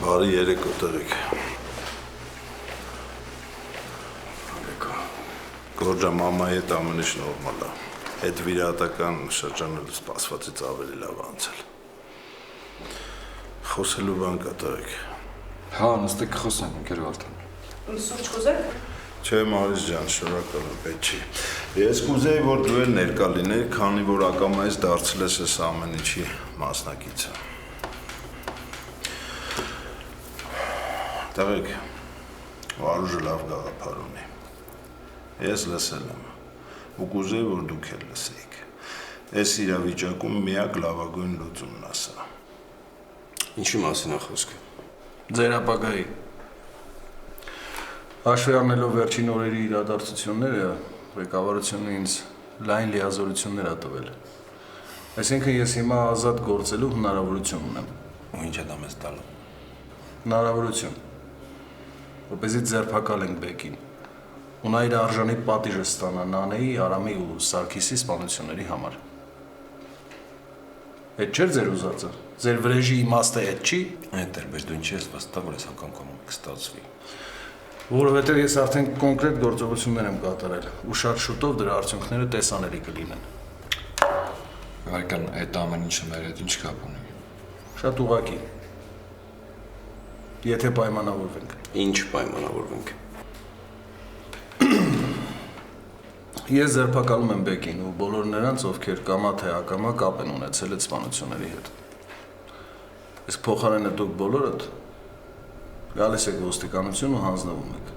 Բարի երեկո տղեկ։ Գորջա մամայի հետ ամեն ինչ նորմալ է։ Այդ վիրահատական շրջանը սպասվածից ավելի լավ անցել։ Խոսելու բան կա տղեկ։ Հա, նստեք խոսենք, ընկեր Վարդան։ Սուրճ կուզեք։ Չէ, Մարիս ջան, շնորհակալ եմ, պետք չի։ Ես կուզեի, որ դու էլ ներկա լինեիր, քանի որ ակամայից դարձել ես այս ամեն ինչի մասնակիցը։ Տղեկ, Վարուժը լավ գաղափար ունի։ Ես լսել եմ, ու կուզեի, որ դուք էլ լսեիք։ Այս իրավիճակում միակ լավագույն լուծումն է սա։ Ինչի մասին է խոսքը։ Ձեր ապագայի։ Հաշվի առնելով վերջին օրերի իրադարձությունները, ղեկավարությունը ինձ լայն լիազորություններ ա տվել։ Այսինքն ես հիմա ազատ գործելու հնարավորություն ունեմ։ Ու ինչ է դա մեզ տալու։ Հնարավորություն։ Որպեսզի ձերբակալ ենք Բեկին։ Ու նա իր արժանի պատիժը ստանա Նանեի, Արամի ու Սարգիսի սպանությունների համար։ Այդ չէր ձեր ուզածը։ Ձեր վրեժի իմաստը այդ չի։ Այդ էր, բայց դու ինչի ես վստահ, որ այս անգամ կոմոք կստացվի։ Որովհետև ես արդեն կոնկրետ գործողություններ եմ կատարել ու շատ շուտով դրա արդյունքները տեսանելի կլինեն։ Վարկան, այդ ամեն ինչը մեր հետ ինչ կապ ունի։ Շատ ուղղակի։ Եթե պայմանավորվենք։ Ինչ պայմանավորվենք։ Ես ձերբակալում եմ Բեկին ու բոլոր նրանց, ովքեր կամա թե ակամա կապ են ունեցել այդ սպանությունների հետ։ Իսկ փոխարենը դուք բոլորդ գալիս եք ոստիկանություն ու հանձնվում եք։